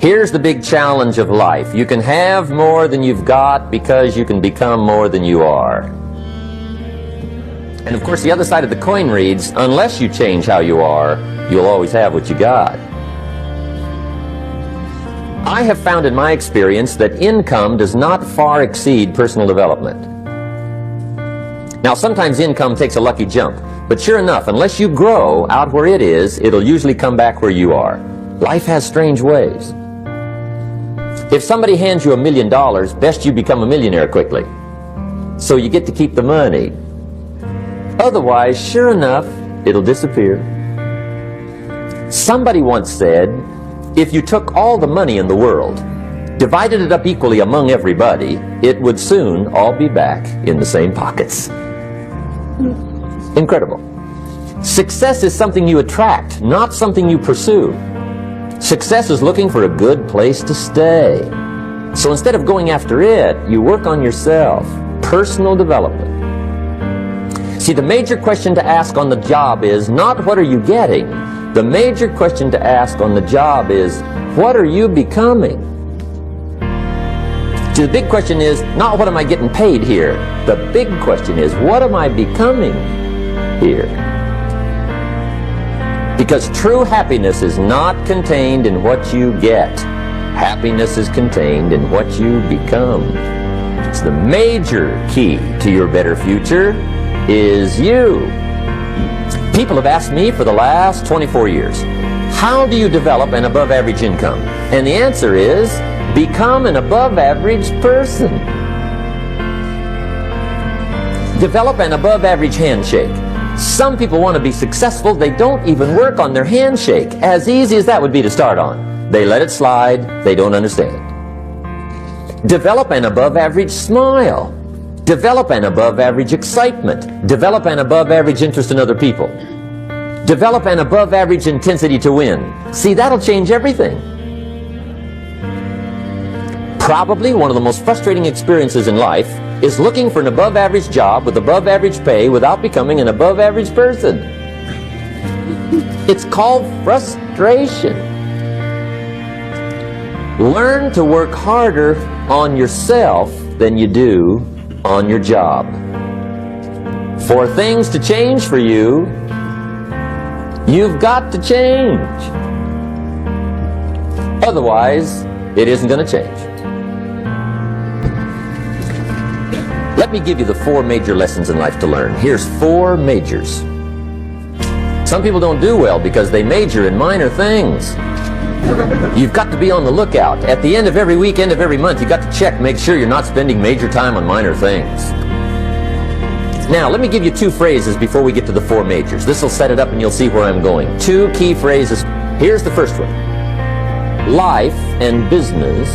Here's the big challenge of life. You can have more than you've got because you can become more than you are. And of course, the other side of the coin reads, unless you change how you are, you'll always have what you got. I have found in my experience that income does not far exceed personal development. Now, sometimes income takes a lucky jump, but sure enough, unless you grow out where it is, it'll usually come back where you are. Life has strange ways. If somebody hands you $1 million, best you become a millionaire quickly, so you get to keep the money. Otherwise, sure enough, it'll disappear. Somebody once said, if you took all the money in the world, divided it up equally among everybody, it would soon all be back in the same pockets. Incredible. Success is something you attract, not something you pursue. Success is looking for a good place to stay. So instead of going after it, you work on yourself. Personal development. See, the major question to ask on the job is not what are you getting. The major question to ask on the job is what are you becoming? See, the big question is not what am I getting paid here. The big question is what am I becoming here? Because true happiness is not contained in what you get. Happiness is contained in what you become. It's the major key to your better future is you. People have asked me for the last 24 years, how do you develop an above average income? And the answer is, become an above average person. Develop an above average handshake. Some people want to be successful, they don't even work on their handshake. As easy as that would be to start on. They let it slide, they don't understand. Develop an above average smile. Develop an above average excitement. Develop an above average interest in other people. Develop an above average intensity to win. See, that'll change everything. Probably one of the most frustrating experiences in life is looking for an above average job with above average pay without becoming an above average person. It's called frustration. Learn to work harder on yourself than you do on your job. For things to change for you, you've got to change. Otherwise, it isn't going to change. Let me give you the 4 major lessons in life to learn. Here's 4 majors. Some people don't do well because they major in minor things. You've got to be on the lookout. At the end of every week, end of every month, you've got to check, make sure you're not spending major time on minor things. Now, let me give you 2 phrases before we get to the 4 majors. This will set it up and you'll see where I'm going. 2 key phrases. Here's the first one. Life and business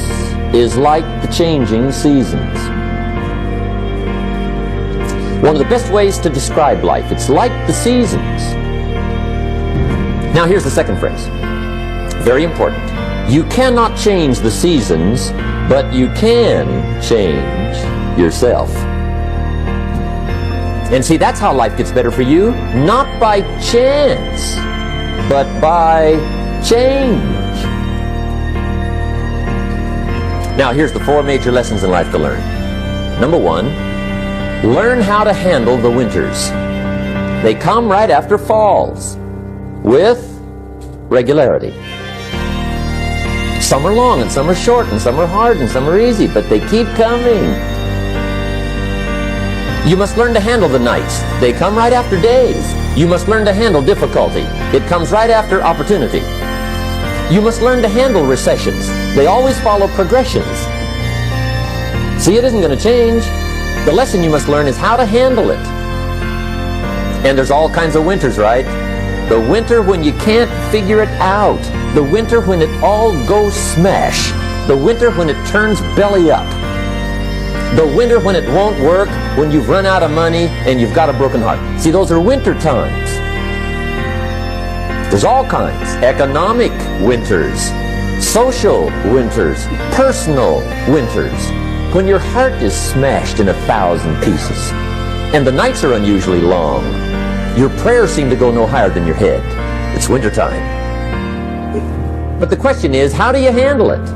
is like the changing seasons. One of the best ways to describe life, it's like the seasons. Now, here's the second phrase. Very important. You cannot change the seasons, but you can change yourself. And see, that's how life gets better for you. Not by chance, but by change. Now, here's the 4 major lessons in life to learn. Number 1, learn how to handle the winters. They come right after falls, with regularity. Some are long, and some are short, and some are hard, and some are easy, but they keep coming. You must learn to handle the nights. They come right after days. You must learn to handle difficulty. It comes right after opportunity. You must learn to handle recessions. They always follow progressions. See, it isn't going to change. The lesson you must learn is how to handle it. And there's all kinds of winters, right? The winter when you can't figure it out. The winter when it all goes smash. The winter when it turns belly up. The winter when it won't work, when you've run out of money and you've got a broken heart. See, those are winter times. There's all kinds. Economic winters, social winters, personal winters. When your heart is smashed in 1,000 pieces and the nights are unusually long, your prayers seem to go no higher than your head. It's winter time. But the question is, how do you handle it?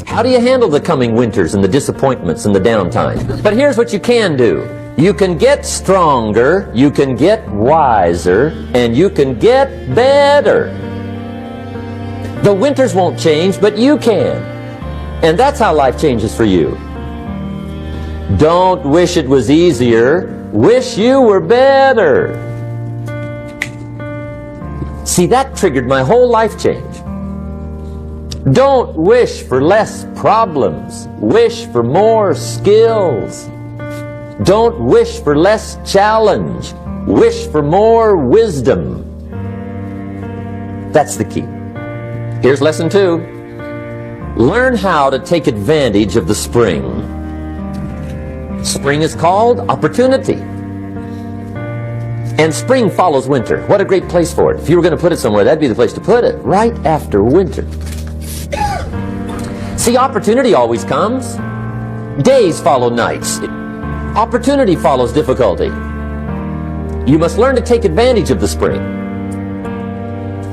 How do you handle the coming winters and the disappointments and the downtime? But here's what you can do. You can get stronger, you can get wiser, and you can get better. The winters won't change, but you can. And that's how life changes for you. Don't wish it was easier, wish you were better. See, that triggered my whole life change. Don't wish for less problems, wish for more skills. Don't wish for less challenge, wish for more wisdom. That's the key. Here's lesson 2. Learn how to take advantage of the spring. Spring is called opportunity. And spring follows winter. What a great place for it. If you were going to put it somewhere, that'd be the place to put it, right after winter. See, opportunity always comes. Days follow nights. Opportunity follows difficulty. You must learn to take advantage of the spring.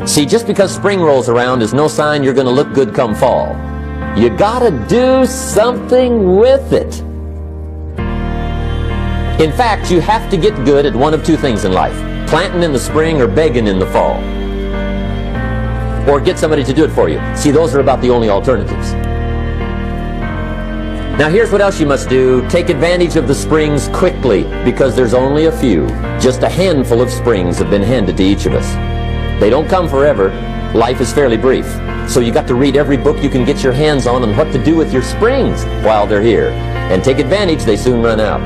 See, just because spring rolls around is no sign you're going to look good come fall. You gotta do something with it. In fact, you have to get good at one of two things in life: planting in the spring or begging in the fall. Or get somebody to do it for you. See, those are about the only alternatives. Now here's what else you must do. Take advantage of the springs quickly, because there's only a few. Just a handful of springs have been handed to each of us. They don't come forever. Life is fairly brief. So you got to read every book you can get your hands on what to do with your springs while they're here. And take advantage, they soon run out.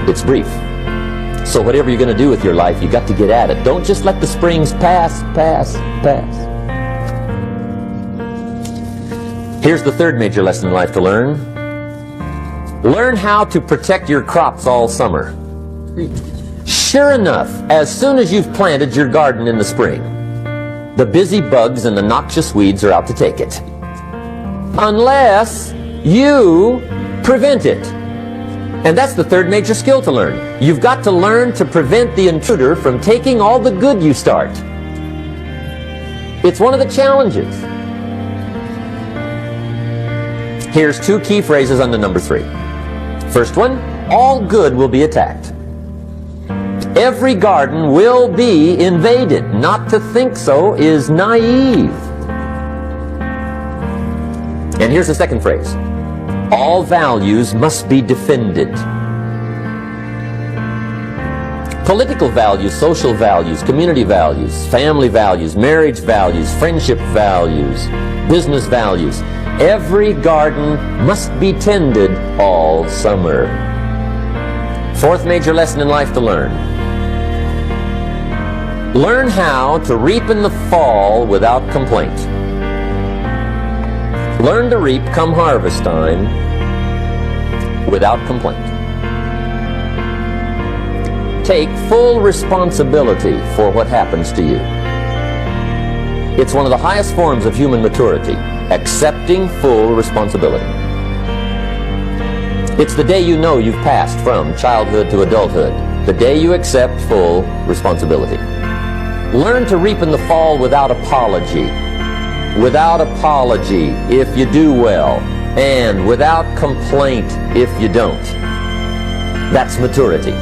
It's brief. So whatever you're going to do with your life, you got to get at it. Don't just let the springs pass. Here's the third major lesson in life to learn. Learn how to protect your crops all summer. Sure enough, as soon as you've planted your garden in the spring, the busy bugs and the noxious weeds are out to take it. Unless you prevent it. And that's the third major skill to learn. You've got to learn to prevent the intruder from taking all the good you start. It's one of the challenges. Here's 2 key phrases under number 3. First one, all good will be attacked. Every garden will be invaded. Not to think so is naive. And here's the second phrase. All values must be defended. Political values, social values, community values, family values, marriage values, friendship values, business values. Every garden must be tended all summer. Fourth major lesson in life to learn. Learn how to reap in the fall without complaint. Learn to reap come harvest time without complaint. Take full responsibility for what happens to you. It's one of the highest forms of human maturity, accepting full responsibility. It's the day you know you've passed from childhood to adulthood, the day you accept full responsibility. Learn to reap in the fall without apology. Without apology if you do well, and without complaint if you don't. That's maturity.